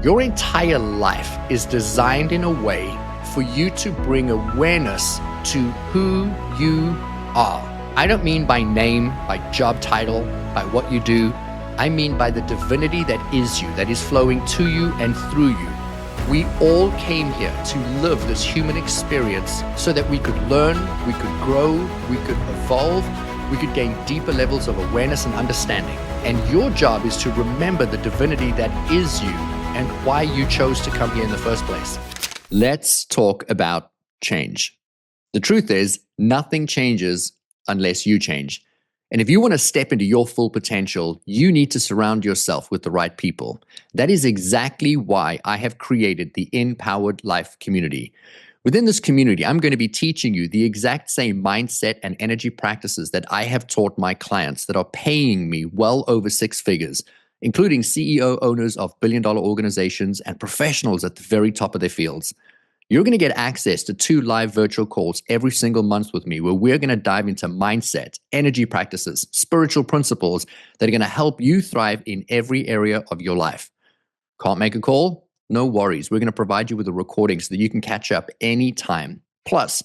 Your entire life is designed in a way for you to bring awareness to who you are. I don't mean by name, by job title, by what you do. I mean by the divinity that is you, that is flowing to you and through you. We all came here to live this human experience so that we could learn, we could grow, we could evolve, we could gain deeper levels of awareness and understanding. And your job is to remember the divinity that is you and why you chose to come here in the first place. Let's talk about change. The truth is, nothing changes unless you change. And if you want to step into your full potential, you need to surround yourself with the right people. That is exactly why I have created the InPowered Life community. Within this community, I'm going to be teaching you the exact same mindset and energy practices that I have taught my clients that are paying me well over six figures, including CEO owners of billion-dollar organizations and professionals at the very top of their fields. You're going to get access to 2 live virtual calls every single month with me, where we're going to dive into mindset, energy practices, spiritual principles that are going to help you thrive in every area of your life. Can't make a call? No worries. We're going to provide you with a recording so that you can catch up anytime. Plus,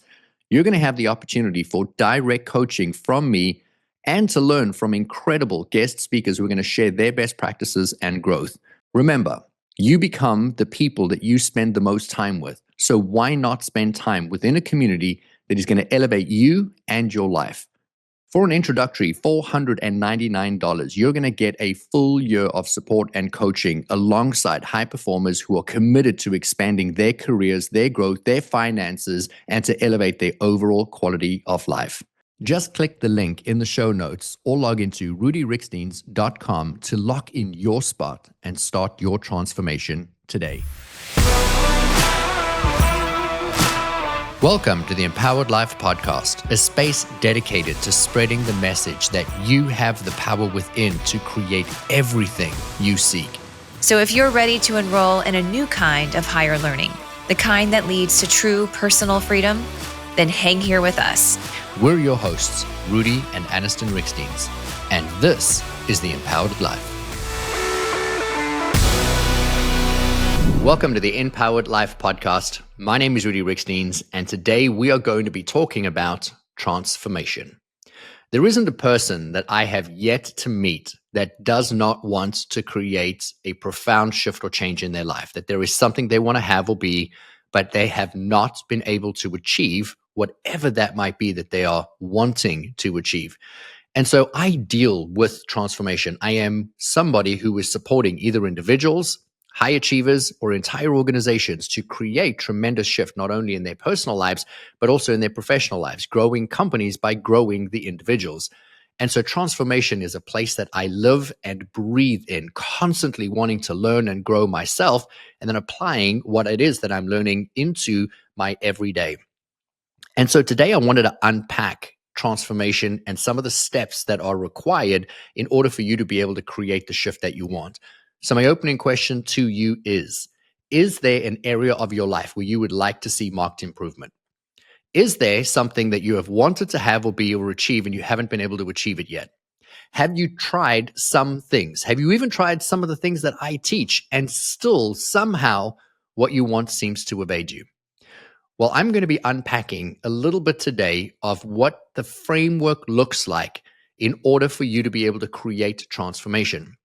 you're going to have the opportunity for direct coaching from me and to learn from incredible guest speakers who are going to share their best practices and growth. Remember, you become the people that you spend the most time with. So why not spend time within a community that is going to elevate you and your life? For an introductory $499, you're going to get a full year of support and coaching alongside high performers who are committed to expanding their careers, their growth, their finances, and to elevate their overall quality of life. Just click the link in the show notes or log into rudiriekstins.com to lock in your spot and start your transformation today. Welcome to the Empowered Life Podcast, a space dedicated to spreading the message that you have the power within to create everything you seek. So if you're ready to enroll in a new kind of higher learning, the kind that leads to true personal freedom, then hang here with us. We're your hosts, Rudi and Aniston Riekstins, and this is the Empowered Life. Welcome to the InPowered Life Podcast. My name is Rudi Riekstins, and today we are going to be talking about transformation. There isn't a person that I have yet to meet that does not want to create a profound shift or change in their life, that there is something they want to have or be, but they have not been able to achieve whatever that might be that they are wanting to achieve. And so I deal with transformation. I am somebody who is supporting either individuals, high achievers, or entire organizations to create tremendous shift, not only in their personal lives, but also in their professional lives, growing companies by growing the individuals. And so transformation is a place that I live and breathe in, constantly wanting to learn and grow myself, and then applying what it is that I'm learning into my everyday. And so today I wanted to unpack transformation and some of the steps that are required in order for you to be able to create the shift that you want. So my opening question to you is there an area of your life where you would like to see marked improvement? Is there something that you have wanted to have or be or achieve and you haven't been able to achieve it yet? Have you tried some things? Have you even tried some of the things that I teach and still somehow what you want seems to evade you? Well, I'm going to be unpacking a little bit today of what the framework looks like in order for you to be able to create transformation.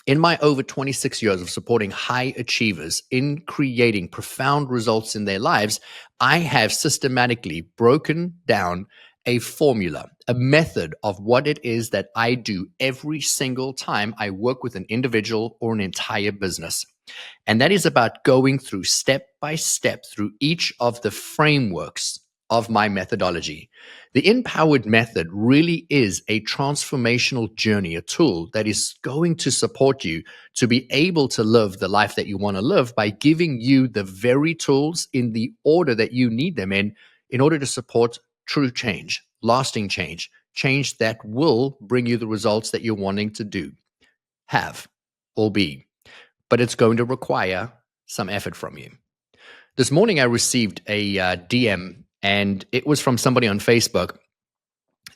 In my over 26 years of supporting high achievers in creating profound results in their lives, I have systematically broken down a formula, a method of what it is that I do every single time I work with an individual or an entire business. And that is about going through step by step through each of the frameworks of my methodology. The InPowered Method really is a transformational journey, a tool that is going to support you to be able to live the life that you want to live by giving you the very tools in the order that you need them in order to support true change, lasting change, change that will bring you the results that you're wanting to do, have, or be. But it's going to require some effort from you. This morning, I received a DM, and it was from somebody on Facebook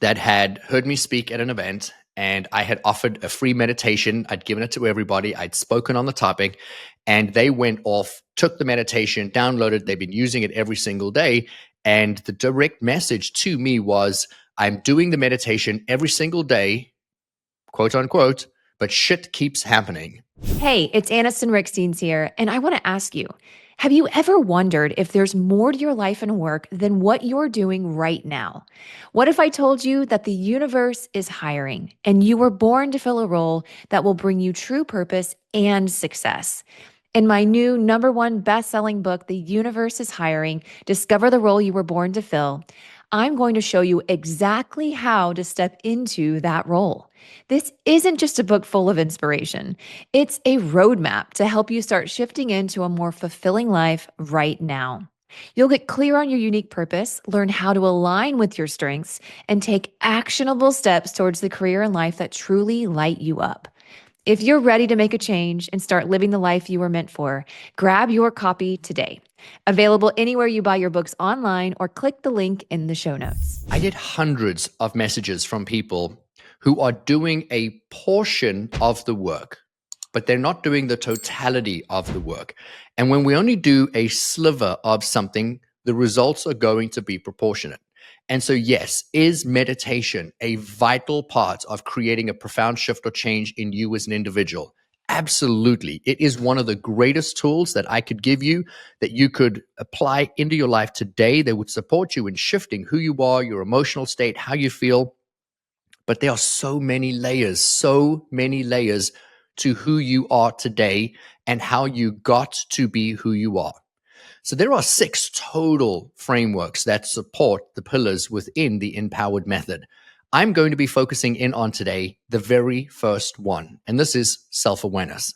that had heard me speak at an event and I had offered a free meditation. I'd given it to everybody. I'd spoken on the topic, and they went off, took the meditation, downloaded. They've been using it every single day. And the direct message to me was, I'm doing the meditation every single day, quote unquote, but shit keeps happening. Hey, it's Aniston Riekstins here, and I want to ask you, have you ever wondered if there's more to your life and work than what you're doing right now? What if I told you that the universe is hiring and you were born to fill a role that will bring you true purpose and success? In my new #1 best-selling book, The Universe is Hiring, Discover the Role You Were Born to Fill, I'm going to show you exactly how to step into that role. This isn't just a book full of inspiration. It's a roadmap to help you start shifting into a more fulfilling life right now. You'll get clear on your unique purpose, learn how to align with your strengths, and take actionable steps towards the career and life that truly light you up. If you're ready to make a change and start living the life you were meant for, grab your copy today. Available anywhere you buy your books online or click the link in the show notes. I get hundreds of messages from people who are doing a portion of the work, but they're not doing the totality of the work. And when we only do a sliver of something, the results are going to be proportionate. And so, yes, is meditation a vital part of creating a profound shift or change in you as an individual? Absolutely. It is one of the greatest tools that I could give you that you could apply into your life today that would support you in shifting who you are, your emotional state, how you feel. But there are so many layers to who you are today and how you got to be who you are. So there are 6 total frameworks that support the pillars within the InPowered Method. I'm going to be focusing in on today the very first one, and this is self-awareness.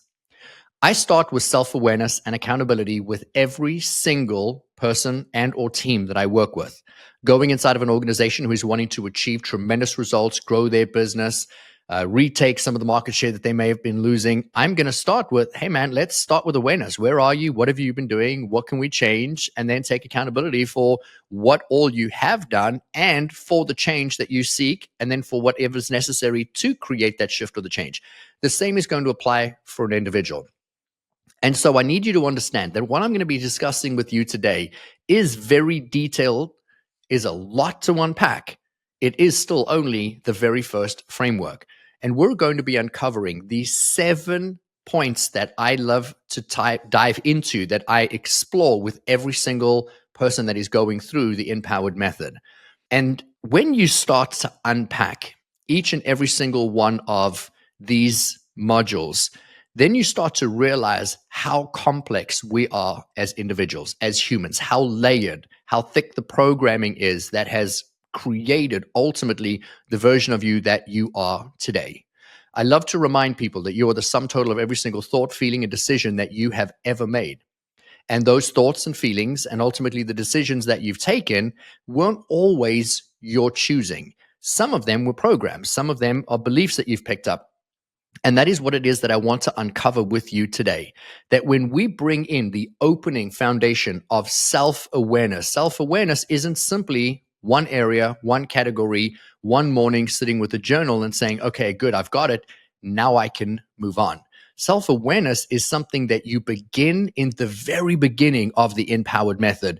I start with self-awareness and accountability with every single person and or team that I work with. Going inside of an organization who is wanting to achieve tremendous results, grow their business, retake some of the market share that they may have been losing, I'm going to start with, hey man, let's start with awareness. Where are you? What have you been doing? What can we change? And then take accountability for what all you have done and for the change that you seek, and then for whatever is necessary to create that shift or the change. The same is going to apply for an individual. And so I need you to understand that what I'm going to be discussing with you today is very detailed, is a lot to unpack. It is still only the very first framework. And we're going to be uncovering these 7 points that I love to dive into, that I explore with every single person that is going through the InPowered Method. And when you start to unpack each and every single one of these modules, then you start to realize how complex we are as individuals, as humans, how layered, how thick the programming is that has created ultimately the version of you that you are today. I love to remind people that you are the sum total of every single thought, feeling, and decision that you have ever made. And those thoughts and feelings, and ultimately the decisions that you've taken, weren't always your choosing. Some of them were programs. Some of them are beliefs that you've picked up. And that is what it is that I want to uncover with you today. That when we bring in the opening foundation of self-awareness isn't simply one area, one category, one morning sitting with a journal and saying, okay, good, I've got it. Now I can move on. Self-awareness is something that you begin in the very beginning of the InPowered Method.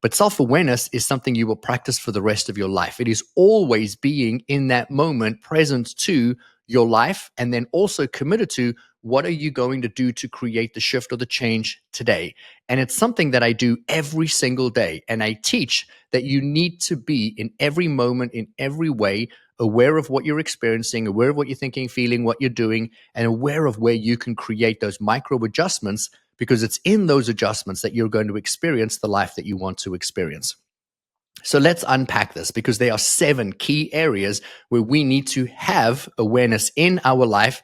But self-awareness is something you will practice for the rest of your life. It is always being in that moment, present to your life, and then also committed to what are you going to do to create the shift or the change today. And it's something that I do every single day. And I teach that you need to be in every moment, in every way, aware of what you're experiencing, aware of what you're thinking, feeling, what you're doing, and aware of where you can create those micro adjustments, because it's in those adjustments that you're going to experience the life that you want to experience. So let's unpack this, because there are 7 key areas where we need to have awareness in our life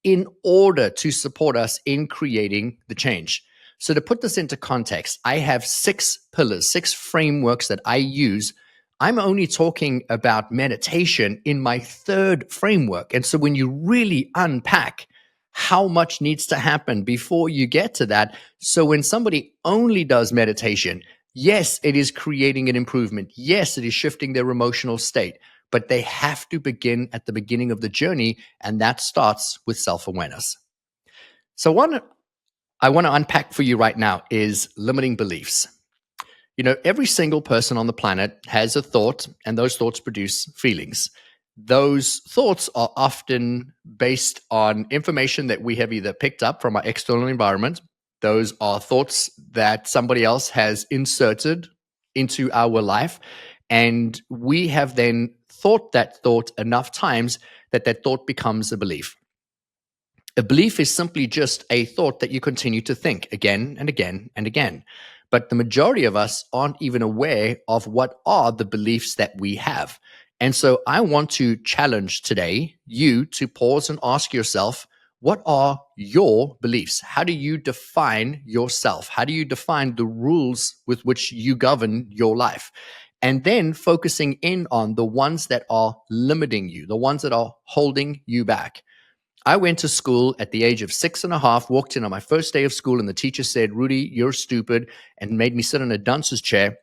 in order to support us in creating the change. So to put this into context, I have 6 pillars, 6 frameworks that I use. I'm only talking about meditation in my 3rd framework. And so when you really unpack how much needs to happen before you get to that, so when somebody only does meditation, yes, it is creating an improvement. Yes, it is shifting their emotional state. but they have to begin at the beginning of the journey, and that starts with self-awareness. So one I want to unpack for you right now is limiting beliefs. Every single person on the planet has a thought, and those thoughts produce feelings. Those thoughts are often based on information that we have either picked up from our external environment. Those are thoughts that somebody else has inserted into our life. And we have then thought that thought enough times that that thought becomes a belief. A belief is simply just a thought that you continue to think again and again and again. But the majority of us aren't even aware of what are the beliefs that we have. And so I want to challenge today you to pause and ask yourself, what are your beliefs? How do you define yourself? How do you define the rules with which you govern your life? And then focusing in on the ones that are limiting you, the ones that are holding you back. I went to school at the age of 6.5, walked in on my first day of school, and the teacher said, "Rudi, you're stupid," and made me sit in a dunce's chair.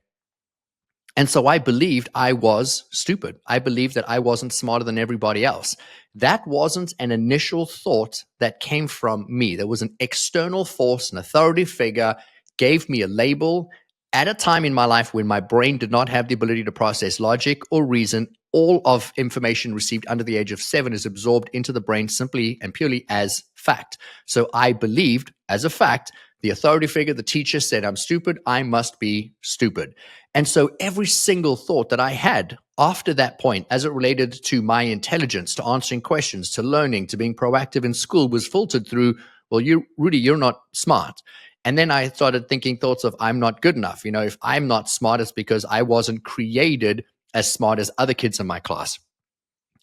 And so I believed I was stupid. I believed that I wasn't smarter than everybody else. That wasn't an initial thought that came from me. There was an external force, an authority figure, gave me a label at a time in my life when my brain did not have the ability to process logic or reason. All of information received under the age of 7 is absorbed into the brain simply and purely as fact. So I believed as a fact, the authority figure, the teacher said, "I'm stupid, I must be stupid." And so every single thought that I had after that point, as it related to my intelligence, to answering questions, to learning, to being proactive in school, was filtered through, well, Rudi, you're not smart. And then I started thinking thoughts of, I'm not good enough. If I'm not smart, it's because I wasn't created as smart as other kids in my class.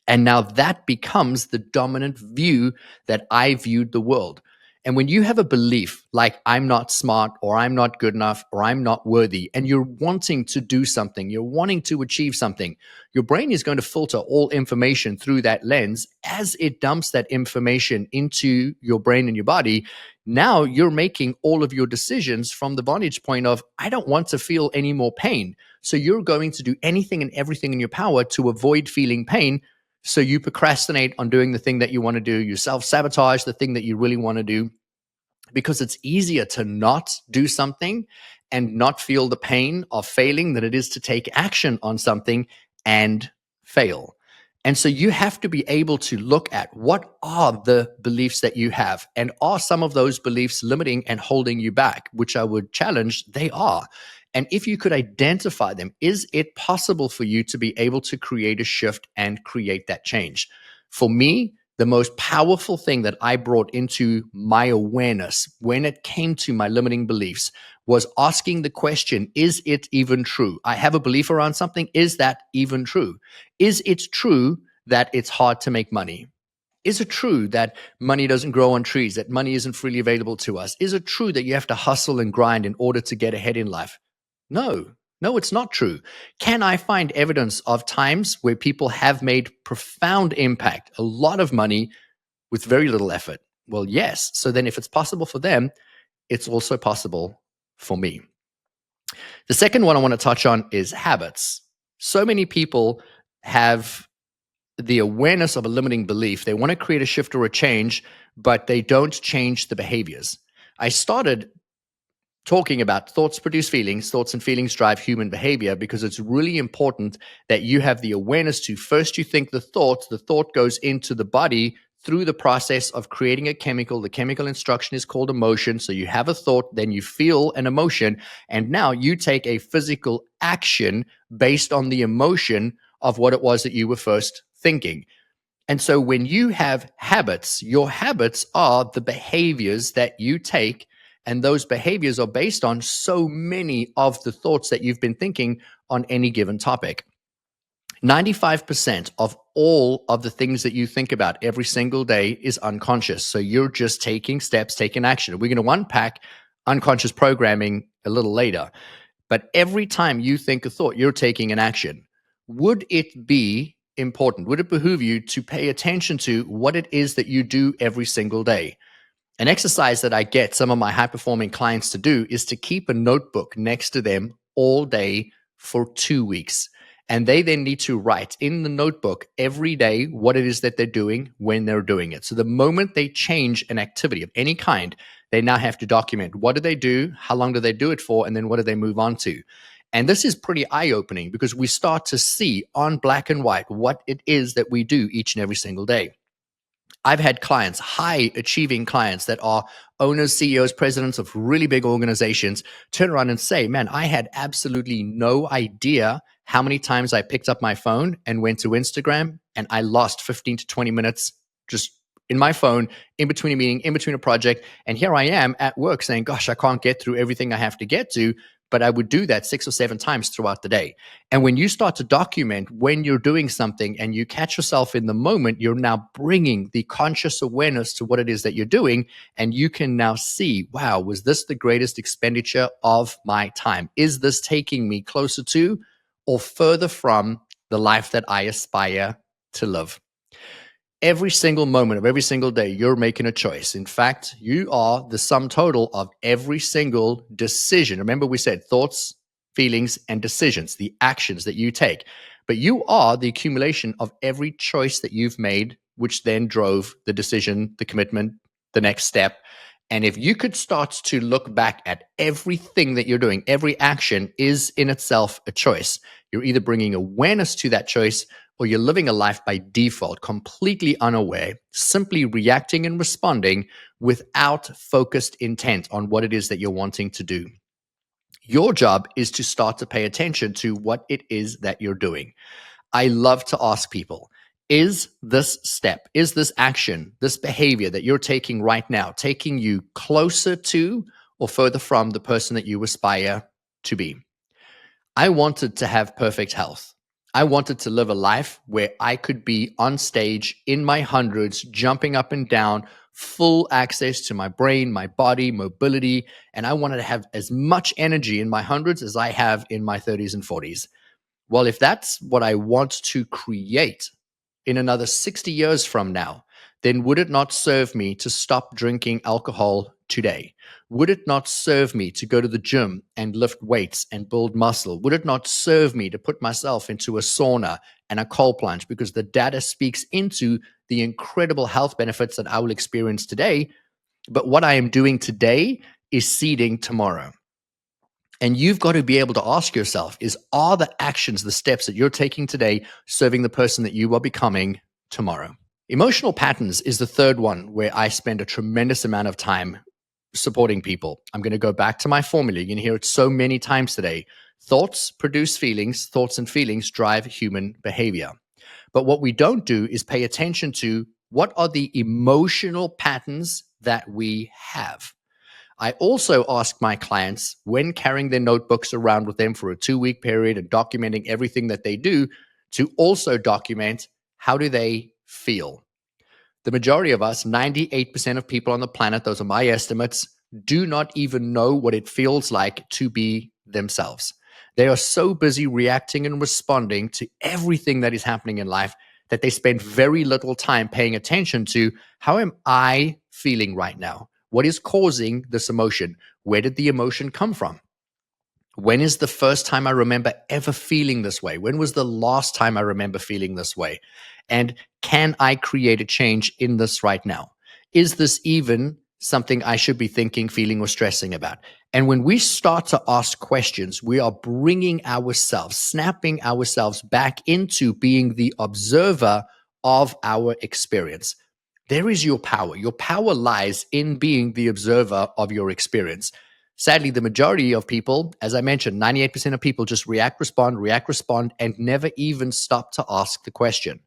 And now that becomes the dominant view that I viewed the world. And when you have a belief like I'm not smart or I'm not good enough or I'm not worthy, and you're wanting to do something, you're wanting to achieve something, your brain is going to filter all information through that lens. As it dumps that information into your brain and your body, now you're making all of your decisions from the vantage point of, I don't want to feel any more pain. So you're going to do anything and everything in your power to avoid feeling pain. So you procrastinate on doing the thing that you want to do. You self-sabotage the thing that you really want to do, because it's easier to not do something and not feel the pain of failing than it is to take action on something and fail. And so you have to be able to look at what are the beliefs that you have, and are some of those beliefs limiting and holding you back, which I would challenge they are. And if you could identify them, is it possible for you to be able to create a shift and create that change? For me, the most powerful thing that I brought into my awareness when it came to my limiting beliefs was asking the question, is it even true? I have a belief around something. Is that even true? Is it true that it's hard to make money? Is it true that money doesn't grow on trees, that money isn't freely available to us? Is it true that you have to hustle and grind in order to get ahead in life? No, it's not true. Can I find evidence of times where people have made profound impact, a lot of money with very little effort? Well, yes. So then if it's possible for them, it's also possible for me. The second one I want to touch on is habits. So many people have the awareness of a limiting belief. They want to create a shift or a change, but they don't change the behaviors. I started talking about thoughts produce feelings, thoughts and feelings drive human behavior, because it's really important that you have the awareness to first you think the thought goes into the body through the process of creating a chemical. The chemical instruction is called emotion. So you have a thought, then you feel an emotion, and now you take a physical action based on the emotion of what it was that you were first thinking. And so when you have habits, your habits are the behaviors that you take, and those behaviors are based on so many of the thoughts that you've been thinking on any given topic. 95% of all of the things that you think about every single day is unconscious. So you're just taking steps, taking action. We're going to unpack unconscious programming a little later. But every time you think a thought, you're taking an action. Would it be important? Would it behoove you to pay attention to what it is that you do every single day? An exercise that I get some of my high-performing clients to do is to keep a notebook next to them all day for 2 weeks. And they then need to write in the notebook every day what it is that they're doing when they're doing it. So the moment they change an activity of any kind, they now have to document what do they do, how long do they do it for, and then what do they move on to. And this is pretty eye-opening because we start to see on black and white what it is that we do each and every single day. I've had clients, high achieving clients that are owners, CEOs, presidents of really big organizations turn around and say, man, I had absolutely no idea how many times I picked up my phone and went to Instagram and I lost 15 to 20 minutes just in my phone, in between a meeting, in between a project. And here I am at work saying, gosh, I can't get through everything I have to get to. But I would do that 6 or 7 times throughout the day. And when you start to document when you're doing something and you catch yourself in the moment, you're now bringing the conscious awareness to what it is that you're doing. And you can now see, wow, was this the greatest expenditure of my time? Is this taking me closer to or further from the life that I aspire to live? Every single moment of every single day, you're making a choice. In fact, you are the sum total of every single decision. Remember, we said thoughts, feelings, and decisions, the actions that you take. But you are the accumulation of every choice that you've made, which then drove the decision, the commitment, the next step. And if you could start to look back at everything that you're doing, every action is in itself a choice. You're either bringing awareness to that choice or you're living a life by default, completely unaware, simply reacting and responding without focused intent on what it is that you're wanting to do. Your job is to start to pay attention to what it is that you're doing. I love to ask people, is this step, is this action, this behavior that you're taking right now, taking you closer to or further from the person that you aspire to be? I wanted to have perfect health. I wanted to live a life where I could be on stage in my hundreds, jumping up and down, full access to my brain, my body, mobility. And I wanted to have as much energy in my hundreds as I have in my 30s and 40s. Well, if that's what I want to create in another 60 years from now, then would it not serve me to stop drinking alcohol today? Would it not serve me to go to the gym and lift weights and build muscle? Would it not serve me to put myself into a sauna and a cold plunge? Because the data speaks into the incredible health benefits that I will experience today. But what I am doing today is seeding tomorrow. And you've got to be able to ask yourself, are the actions, the steps that you're taking today serving the person that you are becoming tomorrow? Emotional patterns is the third one where I spend a tremendous amount of time supporting people. I'm going to go back to my formula. You're going to hear it so many times today. Thoughts produce feelings. Thoughts and feelings drive human behavior. But what we don't do is pay attention to what are the emotional patterns that we have. I also ask my clients, when carrying their notebooks around with them for a 2-week period and documenting everything that they do, to also document how do they feel. The majority of us, 98% of people on the planet, those are my estimates, do not even know what it feels like to be themselves. They are so busy reacting and responding to everything that is happening in life that they spend very little time paying attention to, how am I feeling right now? What is causing this emotion? Where did the emotion come from? When is the first time I remember ever feeling this way? When was the last time I remember feeling this way? And can I create a change in this right now? Is this even something I should be thinking, feeling, or stressing about? And when we start to ask questions, we are bringing ourselves, snapping ourselves back into being the observer of our experience. There is your power. Your power lies in being the observer of your experience. Sadly, the majority of people, as I mentioned, 98% of people just react, respond, and never even stop to ask the question.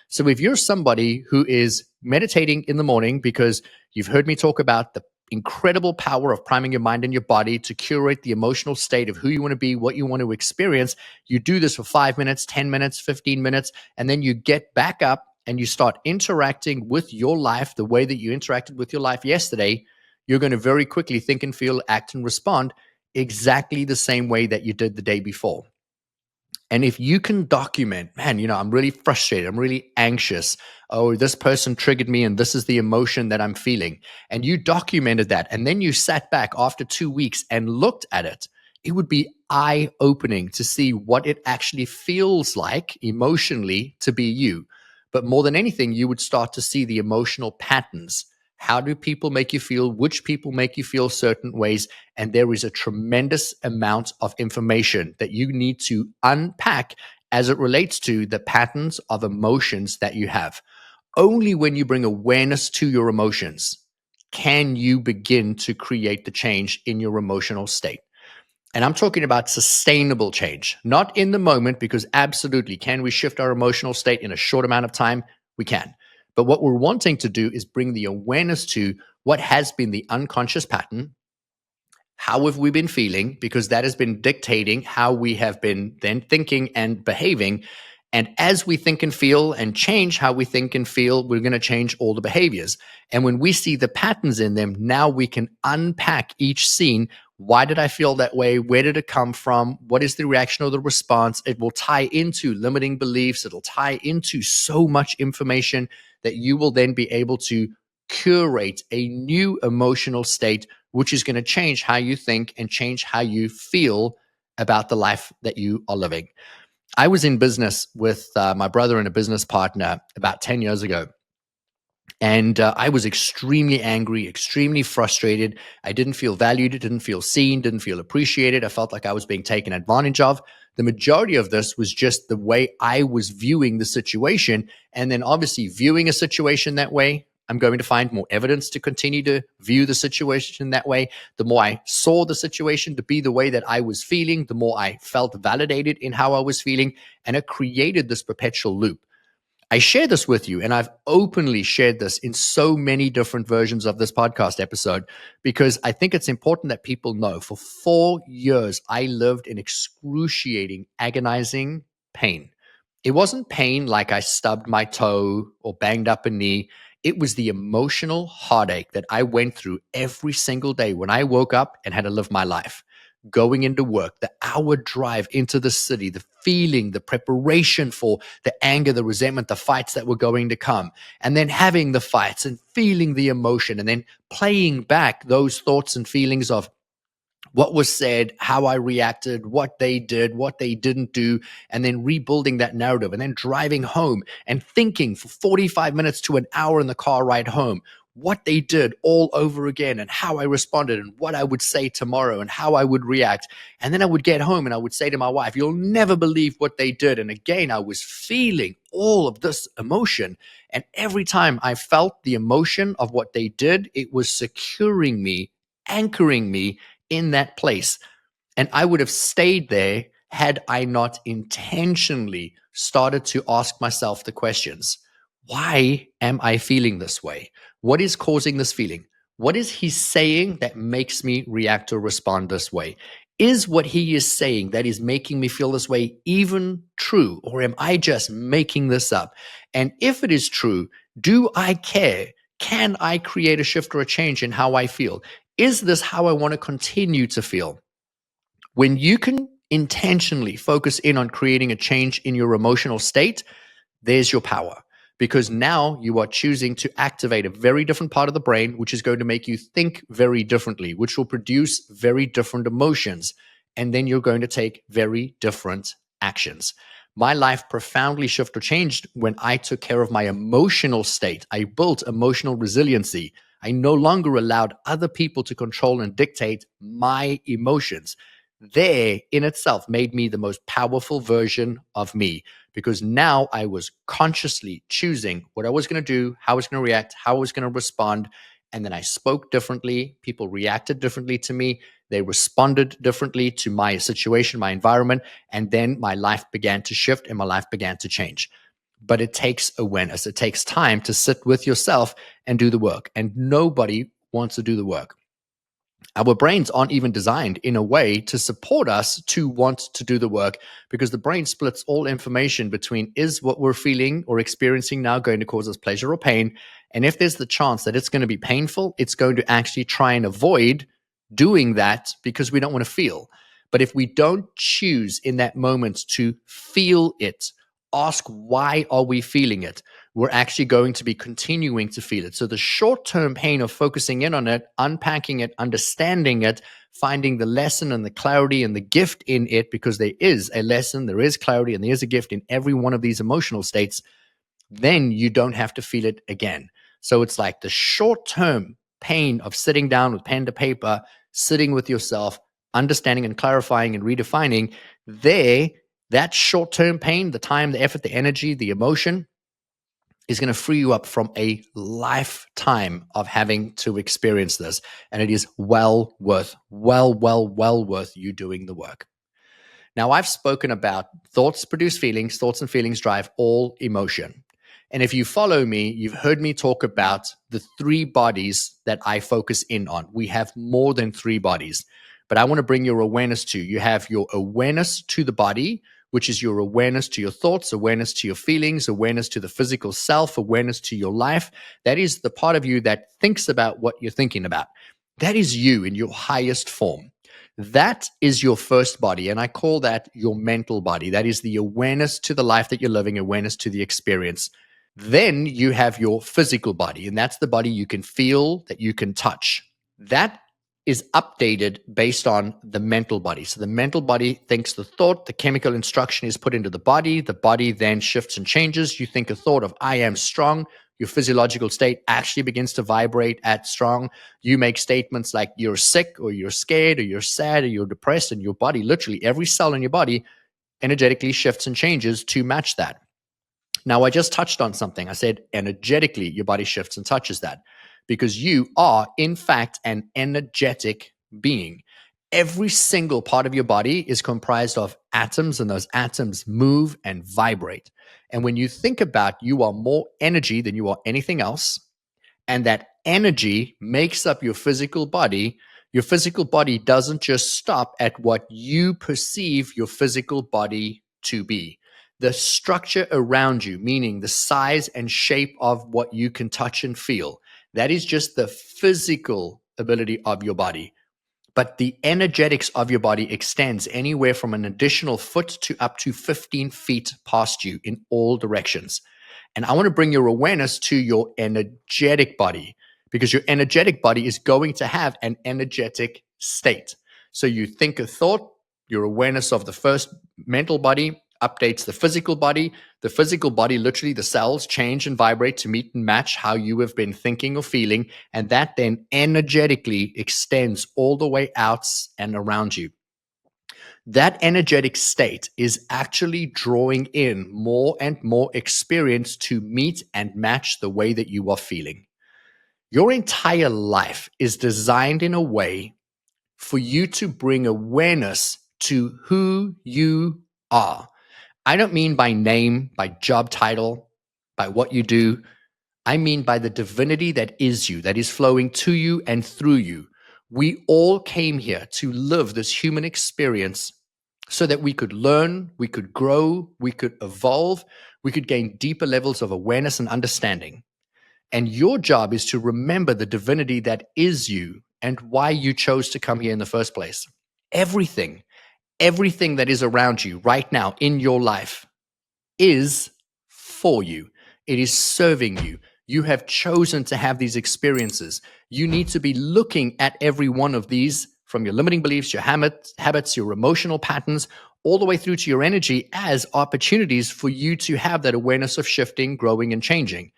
So if you're somebody who is meditating in the morning because you've heard me talk about the incredible power of priming your mind and your body to curate the emotional state of who you want to be, what you want to experience, you do this for 5 minutes, 10 minutes, 15 minutes, and then you get back up and you start interacting with your life the way that you interacted with your life yesterday, you're going to very quickly think and feel, act and respond exactly the same way that you did the day before. And if you can document, man, I'm really frustrated, I'm really anxious. Oh, this person triggered me and this is the emotion that I'm feeling. And you documented that. And then you sat back after 2 weeks and looked at it. it would be eye-opening to see what it actually feels like emotionally to be you. But more than anything, you would start to see the emotional patterns. How do people make you feel? Which people make you feel certain ways? And there is a tremendous amount of information that you need to unpack as it relates to the patterns of emotions that you have. Only when you bring awareness to your emotions can you begin to create the change in your emotional state. And I'm talking about sustainable change, not in the moment, because absolutely, can we shift our emotional state in a short amount of time? We can. But what we're wanting to do is bring the awareness to what has been the unconscious pattern. How have we been feeling? Because that has been dictating how we have been then thinking and behaving. And as we think and feel and change how we think and feel, we're going to change all the behaviors. And when we see the patterns in them, now we can unpack each scene. Why did I feel that way? Where did it come from? What is the reaction or the response? It will tie into limiting beliefs. It'll tie into so much information that you will then be able to curate a new emotional state, which is going to change how you think and change how you feel about the life that you are living. I was in business with my brother and a business partner about 10 years ago. And I was extremely angry, extremely frustrated. I didn't feel valued, didn't feel seen, didn't feel appreciated. I felt like I was being taken advantage of. The majority of this was just the way I was viewing the situation. And then obviously viewing a situation that way, I'm going to find more evidence to continue to view the situation that way. The more I saw the situation to be the way that I was feeling, the more I felt validated in how I was feeling. And it created this perpetual loop. I share this with you, and I've openly shared this in so many different versions of this podcast episode because I think it's important that people know. For 4 years, I lived in excruciating, agonizing pain. It wasn't pain like I stubbed my toe or banged up a knee. It was the emotional heartache that I went through every single day when I woke up and had to live my life. Going into work, the hour drive into the city, the feeling, the preparation for the anger, the resentment, the fights that were going to come, and then having the fights and feeling the emotion, and then playing back those thoughts and feelings of what was said, how I reacted, what they did, what they didn't do, and then rebuilding that narrative, and then driving home and thinking for 45 minutes to an hour in the car ride home what they did all over again and how I responded and what I would say tomorrow and how I would react. And then I would get home and I would say to my wife, "You'll never believe what they did." And again, I was feeling all of this emotion. And every time I felt the emotion of what they did, it was securing me, anchoring me in that place. And I would have stayed there had I not intentionally started to ask myself the questions. Why am I feeling this way? What is causing this feeling? What is he saying that makes me react or respond this way? Is what he is saying that is making me feel this way even true? Or am I just making this up? And if it is true, do I care? Can I create a shift or a change in how I feel? Is this how I want to continue to feel? When you can intentionally focus in on creating a change in your emotional state, there's your power. Because now you are choosing to activate a very different part of the brain, which is going to make you think very differently, which will produce very different emotions. And then you're going to take very different actions. My life profoundly shifted or changed when I took care of my emotional state. I built emotional resiliency. I no longer allowed other people to control and dictate my emotions. There in itself made me the most powerful version of me because now I was consciously choosing what I was going to do, how I was going to react, how I was going to respond. And then I spoke differently. People reacted differently to me. They responded differently to my situation, my environment. And then my life began to shift and my life began to change. But it takes awareness. It takes time to sit with yourself and do the work. And nobody wants to do the work. Our brains aren't even designed in a way to support us to want to do the work because the brain splits all information between is what we're feeling or experiencing now going to cause us pleasure or pain. And if there's the chance that it's going to be painful, it's going to actually try and avoid doing that because we don't want to feel. But if we don't choose in that moment to feel it, ask why are we feeling it, we're actually going to be continuing to feel it. So the short-term pain of focusing in on it, unpacking it, understanding it, finding the lesson and the clarity and the gift in it, because there is a lesson, there is clarity, and there is a gift in every one of these emotional states, then you don't have to feel it again. So it's like the short-term pain of sitting down with pen to paper, sitting with yourself, understanding and clarifying and redefining there, that short-term pain, the time, the effort, the energy, the emotion is going to free you up from a lifetime of having to experience this. And it is well worth you doing the work. Now, I've spoken about thoughts produce feelings, thoughts and feelings drive all emotion. And if you follow me, you've heard me talk about the 3 bodies that I focus in on. We have more than 3 bodies, but I want to bring your awareness to. You have your awareness to the body, which is your awareness to your thoughts, awareness to your feelings, awareness to the physical self, awareness to your life. That is the part of you that thinks about what you're thinking about. That is you in your highest form. That is your first body, and I call that your mental body. That is the awareness to the life that you're living, awareness to the experience. Then you have your physical body, and that's the body you can feel, that you can touch. That is updated based on the mental body. So the mental body thinks the thought, the chemical instruction is put into the body then shifts and changes. You think a thought of, I am strong. Your physiological state actually begins to vibrate at strong. You make statements like you're sick or you're scared or you're sad or you're depressed, and your body, literally every cell in your body, energetically shifts and changes to match that. Now, I just touched on something. I said energetically, your body shifts and touches that because you are, in fact, an energetic being. Every single part of your body is comprised of atoms, and those atoms move and vibrate. And when you think about you are more energy than you are anything else, and that energy makes up your physical body doesn't just stop at what you perceive your physical body to be. The structure around you, meaning the size and shape of what you can touch and feel, that is just the physical ability of your body. But the energetics of your body extends anywhere from an additional foot to up to 15 feet past you in all directions. And I want to bring your awareness to your energetic body, because your energetic body is going to have an energetic state. So you think a thought, your awareness of the first mental body updates the physical body. The physical body, literally the cells change and vibrate to meet and match how you have been thinking or feeling. And that then energetically extends all the way out and around you. That energetic state is actually drawing in more and more experience to meet and match the way that you are feeling. Your entire life is designed in a way for you to bring awareness to who you are. I don't mean by name, by job title, by what you do. I mean by the divinity that is you, that is flowing to you and through you. We all came here to live this human experience so that we could learn, we could grow, we could evolve, we could gain deeper levels of awareness and understanding. And your job is to remember the divinity that is you and why you chose to come here in the first place. Everything that is around you right now in your life is for you. It is serving you. You have chosen to have these experiences. You need to be looking at every one of these, from your limiting beliefs, your habits, your emotional patterns, all the way through to your energy, as opportunities for you to have that awareness of shifting, growing, and changing.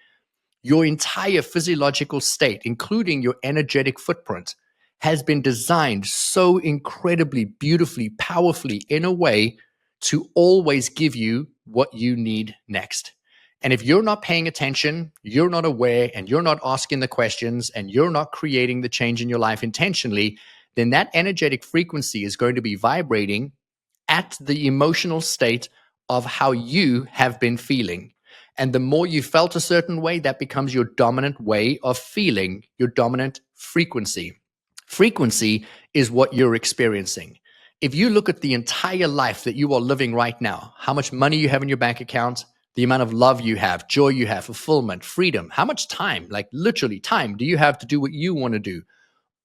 Your entire physiological state, including your energetic footprint, has been designed so incredibly, beautifully, powerfully in a way to always give you what you need next. And if you're not paying attention, you're not aware, and you're not asking the questions, and you're not creating the change in your life intentionally, then that energetic frequency is going to be vibrating at the emotional state of how you have been feeling. And the more you felt a certain way, that becomes your dominant way of feeling, your dominant frequency. Frequency is what you're experiencing. If you look at the entire life that you are living right now, how much money you have in your bank account, the amount of love you have, joy you have, fulfillment, freedom, how much time, like literally time, do you have to do what you want to do?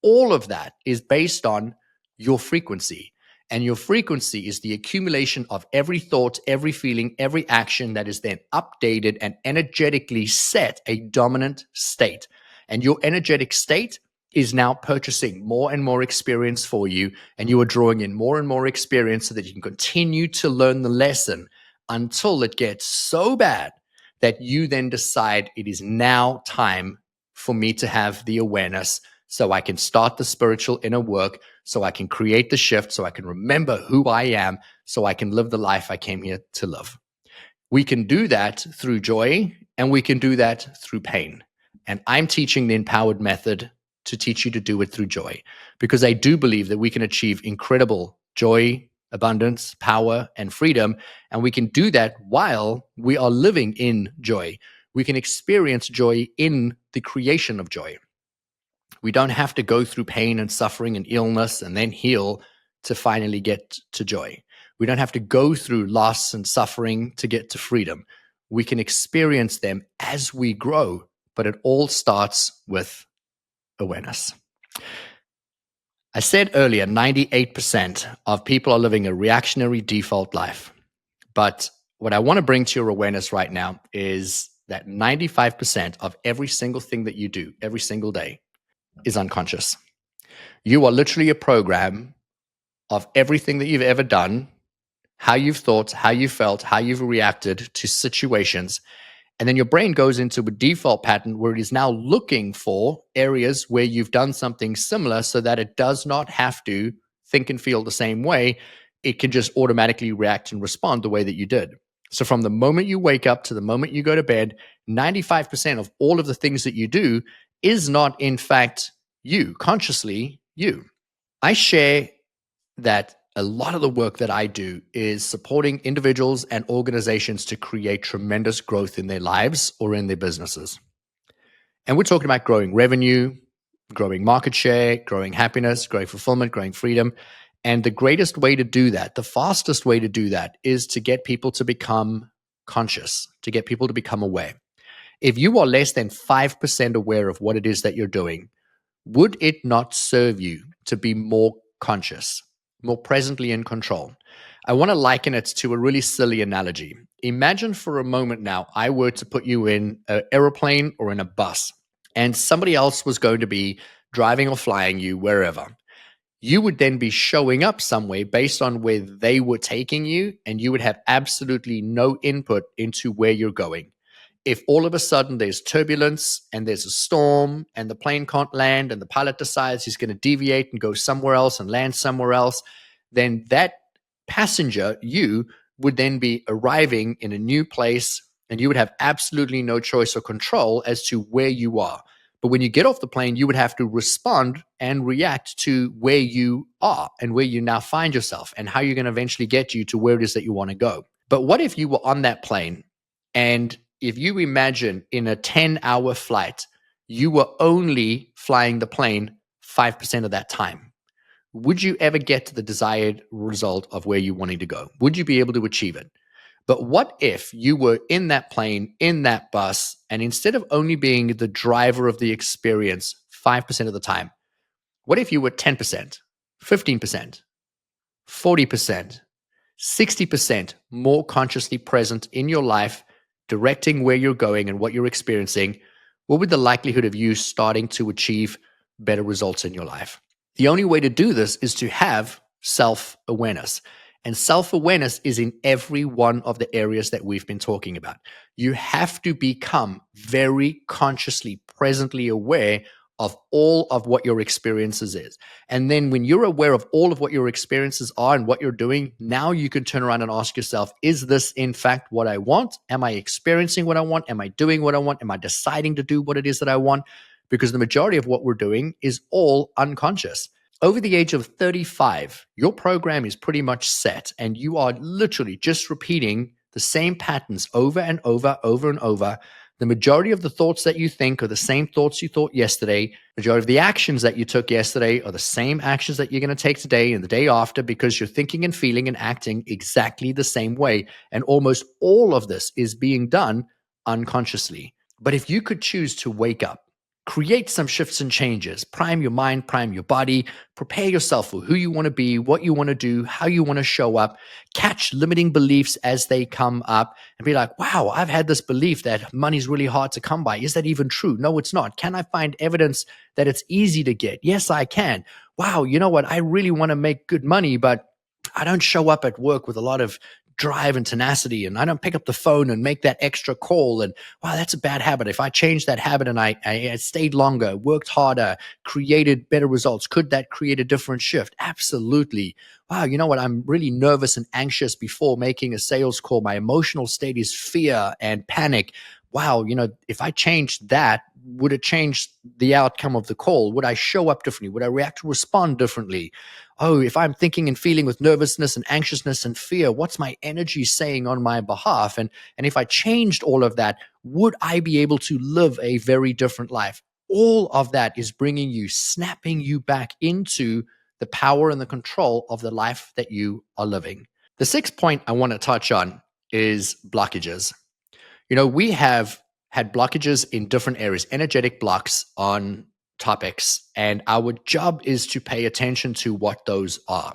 All of that is based on your frequency. And your frequency is the accumulation of every thought, every feeling, every action that is then updated and energetically set a dominant state. And your energetic state is now purchasing more and more experience for you. And you are drawing in more and more experience so that you can continue to learn the lesson until it gets so bad that you then decide it is now time for me to have the awareness so I can start the spiritual inner work, so I can create the shift, so I can remember who I am, so I can live the life I came here to live. We can do that through joy, and we can do that through pain. And I'm teaching the InPowered Method to teach you to do it through joy, because I do believe that we can achieve incredible joy, abundance, power, and freedom. And we can do that while we are living in joy. We can experience joy in the creation of joy. We don't have to go through pain and suffering and illness and then heal to finally get to joy. We don't have to go through loss and suffering to get to freedom. We can experience them as we grow, but it all starts with awareness. I said earlier, 98% of people are living a reactionary default life. But what I want to bring to your awareness right now is that 95% of every single thing that you do every single day is unconscious. You are literally a program of everything that you've ever done, how you've thought, how you felt, how you've reacted to situations. And then your brain goes into a default pattern where it is now looking for areas where you've done something similar so that it does not have to think and feel the same way. It can just automatically react and respond the way that you did. So from the moment you wake up to the moment you go to bed, 95% of all of the things that you do is not, in fact, you, consciously you. I share that a lot of the work that I do is supporting individuals and organizations to create tremendous growth in their lives or in their businesses. And we're talking about growing revenue, growing market share, growing happiness, growing fulfillment, growing freedom. And the greatest way to do that, the fastest way to do that, is to get people to become conscious, to get people to become aware. If you are less than 5% aware of what it is that you're doing, would it not serve you to be more conscious, more presently in control? I want to liken it to a really silly analogy. Imagine for a moment now, I were to put you in an airplane or in a bus, and somebody else was going to be driving or flying you wherever. You would then be showing up somewhere based on where they were taking you, and you would have absolutely no input into where you're going. If all of a sudden there's turbulence and there's a storm and the plane can't land and the pilot decides he's going to deviate and go somewhere else and land somewhere else, then that passenger, you, would then be arriving in a new place and you would have absolutely no choice or control as to where you are. But when you get off the plane, you would have to respond and react to where you are and where you now find yourself and how you're going to eventually get you to where it is that you want to go. But what if you were on that plane and if you imagine in a 10-hour flight, you were only flying the plane 5% of that time? Would you ever get to the desired result of where you wanted to go? Would you be able to achieve it? But what if you were in that plane, in that bus, and instead of only being the driver of the experience 5% of the time, what if you were 10%, 15%, 40%, 60% more consciously present in your life, directing where you're going and what you're experiencing? What would the likelihood of you starting to achieve better results in your life? The only way to do this is to have self-awareness. And self-awareness is in every one of the areas that we've been talking about. You have to become very consciously, presently aware of all of what your experiences is. And then when you're aware of all of what your experiences are and what you're doing, now you can turn around and ask yourself, is this in fact what I want? Am I experiencing what I want? Am I doing what I want? Am I deciding to do what it is that I want? Because the majority of what we're doing is all unconscious. Over the age of 35, your program is pretty much set, and you are literally just repeating the same patterns over and over, over and over. The majority of the thoughts that you think are the same thoughts you thought yesterday. The majority of the actions that you took yesterday are the same actions that you're going to take today and the day after, because you're thinking and feeling and acting exactly the same way. And almost all of this is being done unconsciously. But if you could choose to wake up create some shifts and changes. Prime your mind, prime your body, prepare yourself for who you want to be, what you want to do, how you want to show up, catch limiting beliefs as they come up and be like, wow, I've had this belief that money's really hard to come by. Is that even true? No, it's not. Can I find evidence that it's easy to get? Yes, I can. Wow, you know what? I really want to make good money, but I don't show up at work with a lot of drive and tenacity, and I don't pick up the phone and make that extra call. And wow, that's a bad habit. If I changed that habit and I stayed longer, worked harder, created better results, could that create a different shift? Absolutely. Wow, you know what? I'm really nervous and anxious before making a sales call. My emotional state is fear and panic. Wow, if I changed that, would it change the outcome of the call? Would I show up differently? Would I react or respond differently? Oh, if I'm thinking and feeling with nervousness and anxiousness and fear, what's my energy saying on my behalf? And if I changed all of that, would I be able to live a very different life? All of that is bringing you, snapping you back into the power and the control of the life that you are living. The sixth point I want to touch on is blockages. We have had blockages in different areas, energetic blocks on topics, and our job is to pay attention to what those are.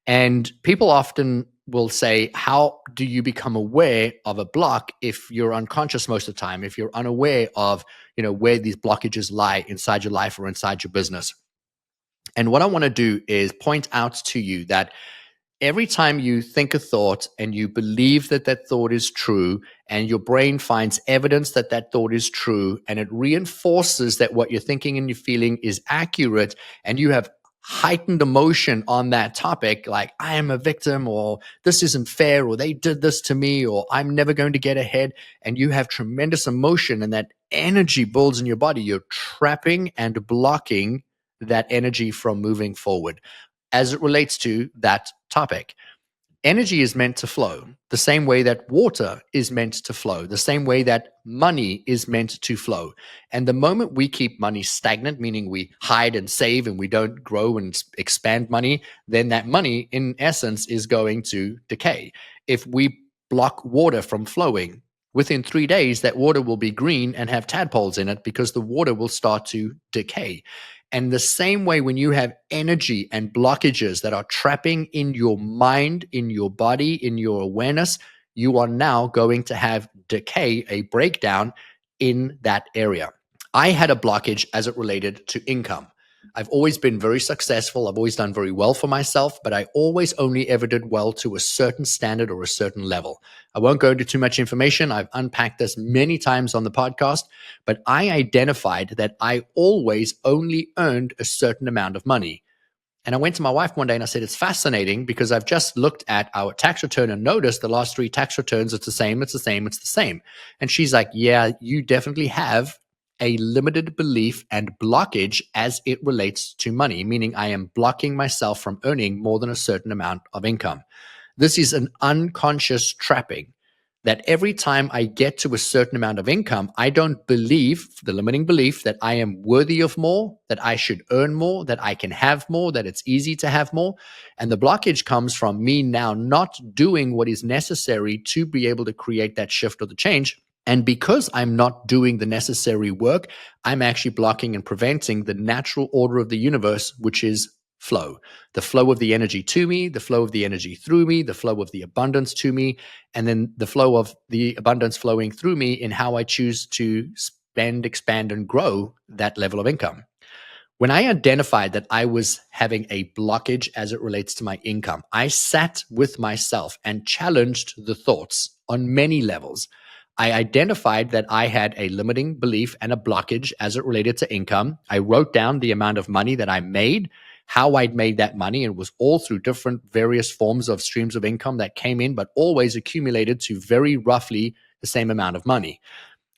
And people often will say, how do you become aware of a block if you're unconscious most of the time, if you're unaware of, where these blockages lie inside your life or inside your business? And what I want to do is point out to you that every time you think a thought and you believe that that thought is true, and your brain finds evidence that that thought is true, and it reinforces that what you're thinking and you're feeling is accurate, and you have heightened emotion on that topic, like I am a victim, or this isn't fair, or they did this to me, or I'm never going to get ahead, and you have tremendous emotion and that energy builds in your body, you're trapping and blocking that energy from moving forward as it relates to that topic. Energy is meant to flow the same way that water is meant to flow, the same way that money is meant to flow. And the moment we keep money stagnant, meaning we hide and save and we don't grow and expand money, then that money in essence is going to decay. If we block water from flowing, within 3 days, that water will be green and have tadpoles in it because the water will start to decay. And the same way, when you have energy and blockages that are trapping in your mind, in your body, in your awareness, you are now going to have decay, a breakdown in that area. I had a blockage as it related to income. I've always been very successful. I've always done very well for myself, but I always only ever did well to a certain standard or a certain level. I won't go into too much information. I've unpacked this many times on the podcast, but I identified that I always only earned a certain amount of money. And I went to my wife one day and I said, it's fascinating because I've just looked at our tax return and noticed the last 3 tax returns, it's the same, it's the same, it's the same. And she's like, yeah, you definitely have a limited belief and blockage as it relates to money, meaning I am blocking myself from earning more than a certain amount of income. This is an unconscious trapping that every time I get to a certain amount of income, I don't believe, the limiting belief, that I am worthy of more, that I should earn more, that I can have more, that it's easy to have more. And the blockage comes from me now not doing what is necessary to be able to create that shift or the change. And because I'm not doing the necessary work, I'm actually blocking and preventing the natural order of the universe, which is flow. The flow of the energy to me, the flow of the energy through me, the flow of the abundance to me, and then the flow of the abundance flowing through me in how I choose to spend, expand, and grow that level of income. When I identified that I was having a blockage as it relates to my income, I sat with myself and challenged the thoughts on many levels. I identified that I had a limiting belief and a blockage as it related to income. I wrote down the amount of money that I made, how I'd made that money, and it was all through different various forms of streams of income that came in, but always accumulated to very roughly the same amount of money.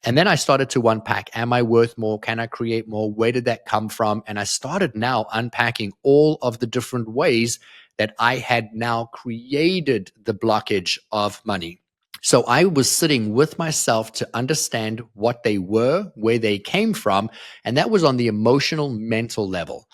And then I started to unpack, am I worth more? Can I create more? Where did that come from? And I started now unpacking all of the different ways that I had now created the blockage of money. So I was sitting with myself to understand what they were, where they came from, and that was on the emotional, mental level.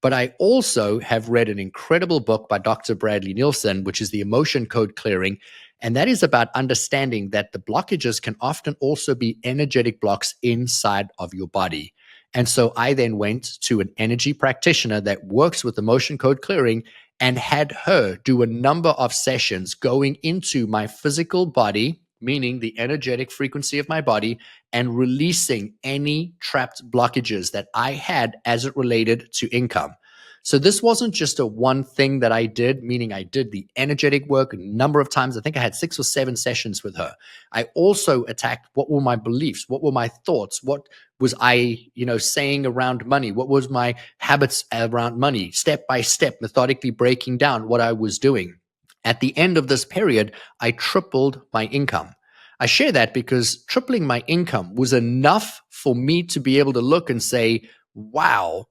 But I also have read an incredible book by Dr. Bradley Nielsen, which is The Emotion Code Clearing. And that is about understanding that the blockages can often also be energetic blocks inside of your body. And so I then went to an energy practitioner that works with emotion code clearing and had her do a number of sessions going into my physical body, meaning the energetic frequency of my body, and releasing any trapped blockages that I had as it related to income. So this wasn't just a one thing that I did, meaning I did the energetic work a number of times. I think I had 6 or 7 sessions with her. I also attacked what were my beliefs, what were my thoughts, what was I, saying around money, what was my habits around money, step by step, methodically breaking down what I was doing. At the end of this period, I tripled my income. I share that because tripling my income was enough for me to be able to look and say, wow,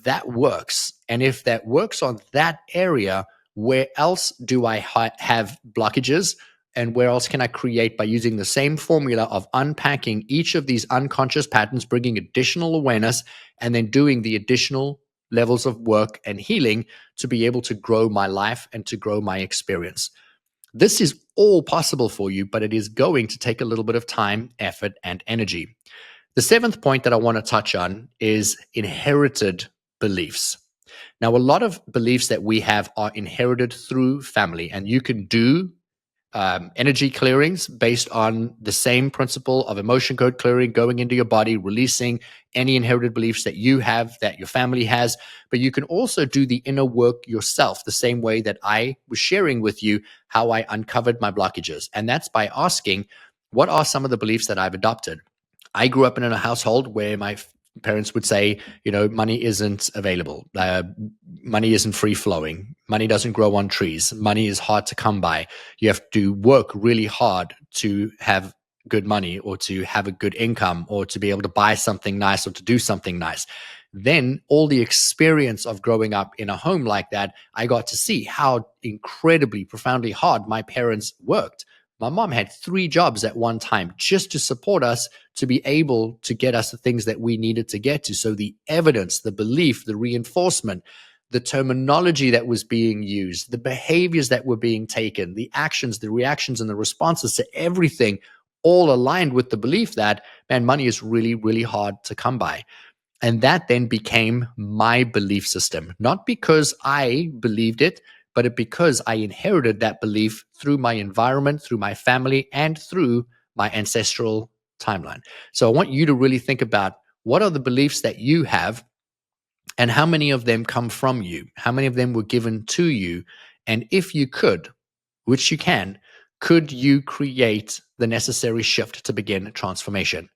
that works. And if that works on that area, where else do I have blockages? And where else can I create by using the same formula of unpacking each of these unconscious patterns, bringing additional awareness, and then doing the additional levels of work and healing to be able to grow my life and to grow my experience? This is all possible for you, but it is going to take a little bit of time, effort, and energy. The 7th point that I want to touch on is inherited beliefs. Now, a lot of beliefs that we have are inherited through family, and you can do energy clearings based on the same principle of emotion code clearing, going into your body, releasing any inherited beliefs that you have, that your family has. But you can also do the inner work yourself, the same way that I was sharing with you how I uncovered my blockages. And that's by asking, what are some of the beliefs that I've adopted? I grew up in a household where my parents would say, money isn't available. Money isn't free flowing. Money doesn't grow on trees. Money is hard to come by. You have to work really hard to have good money or to have a good income or to be able to buy something nice or to do something nice. Then all the experience of growing up in a home like that, I got to see how incredibly, profoundly hard my parents worked. My mom had 3 jobs at one time just to support us, to be able to get us the things that we needed to get to. So the evidence, the belief, the reinforcement, the terminology that was being used, the behaviors that were being taken, the actions, the reactions, and the responses to everything all aligned with the belief that, man, money is really, really hard to come by. And that then became my belief system, not because I believed it, but because I inherited that belief through my environment, through my family, and through my ancestral timeline. So I want you to really think about, what are the beliefs that you have and how many of them come from you? How many of them were given to you? And if you could, which you can, could you create the necessary shift to begin transformation?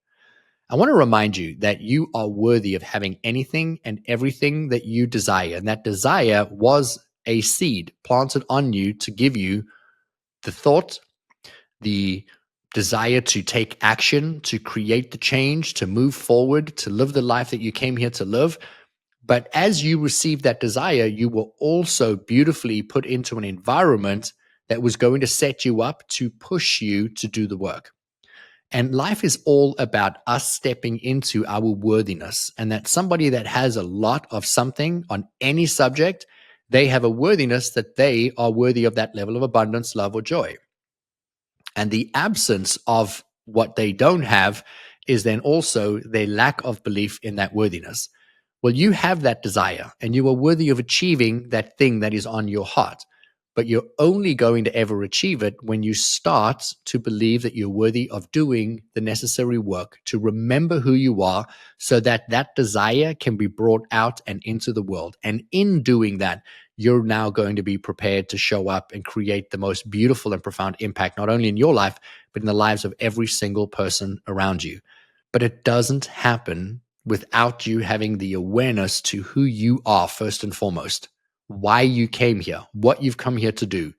I want to remind you that you are worthy of having anything and everything that you desire. And that desire was a seed planted on you to give you the thought, the desire to take action, to create the change, to move forward, to live the life that you came here to live. But as you received that desire, you were also beautifully put into an environment that was going to set you up to push you to do the work. And life is all about us stepping into our worthiness. And that somebody that has a lot of something on any subject, they have a worthiness that they are worthy of that level of abundance, love, or joy. And the absence of what they don't have is then also their lack of belief in that worthiness. Well, you have that desire and you are worthy of achieving that thing that is on your heart. But you're only going to ever achieve it when you start to believe that you're worthy of doing the necessary work to remember who you are, so that that desire can be brought out and into the world. And in doing that, you're now going to be prepared to show up and create the most beautiful and profound impact, not only in your life, but in the lives of every single person around you. But it doesn't happen without you having the awareness to who you are first and foremost, why you came here, what you've come here to do,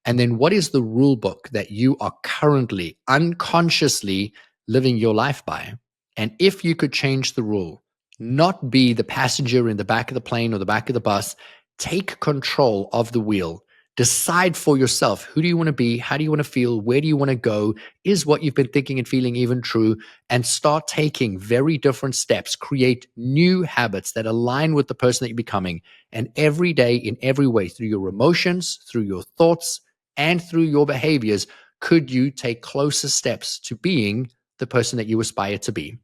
and then what is the rule book that you are currently unconsciously living your life by. And if you could change the rule, not be the passenger in the back of the plane or the back of the bus, take control of the wheel. Decide for yourself, who do you want to be? How do you want to feel? Where do you want to go? Is what you've been thinking and feeling even true? And start taking very different steps. Create new habits that align with the person that you're becoming. And every day, in every way, through your emotions, through your thoughts, and through your behaviors, could you take closer steps to being the person that you aspire to be?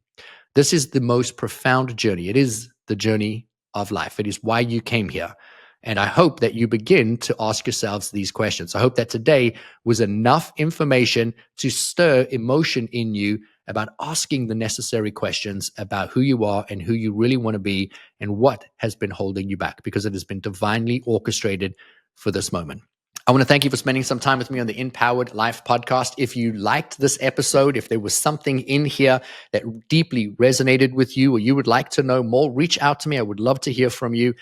This is the most profound journey. It is the journey of life. It is why you came here. And I hope that you begin to ask yourselves these questions. I hope that today was enough information to stir emotion in you about asking the necessary questions about who you are and who you really want to be and what has been holding you back, because it has been divinely orchestrated for this moment. I want to thank you for spending some time with me on the Empowered Life podcast. If you liked this episode, if there was something in here that deeply resonated with you or you would like to know more, reach out to me. I would love to hear from you.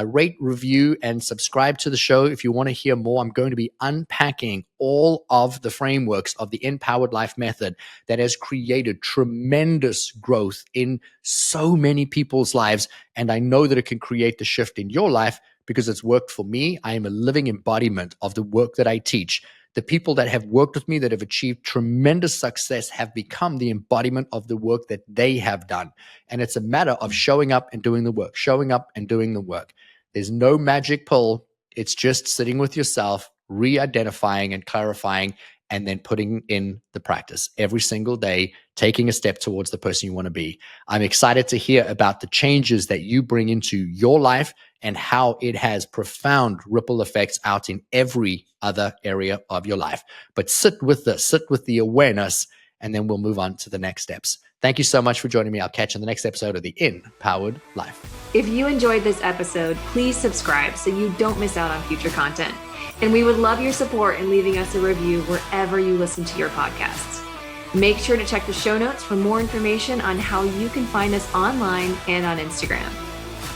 Rate, review, and subscribe to the show if you want to hear more. I'm going to be unpacking all of the frameworks of the Empowered Life method that has created tremendous growth in so many people's lives. And I know that it can create the shift in your life because it's worked for me. I am a living embodiment of the work that I teach. The people that have worked with me that have achieved tremendous success have become the embodiment of the work that they have done. And it's a matter of showing up and doing the work, showing up and doing the work. There's no magic pill. It's just sitting with yourself, re-identifying and clarifying, and then putting in the practice every single day, taking a step towards the person you want to be. I'm excited to hear about the changes that you bring into your life and how it has profound ripple effects out in every other area of your life. But sit with this, sit with the awareness, and then we'll move on to the next steps. Thank you so much for joining me. I'll catch you in the next episode of the Empowered Life. If you enjoyed this episode, please subscribe so you don't miss out on future content. And we would love your support in leaving us a review wherever you listen to your podcasts. Make sure to check the show notes for more information on how you can find us online and on Instagram.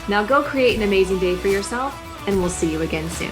Now go create an amazing day for yourself, and we'll see you again soon.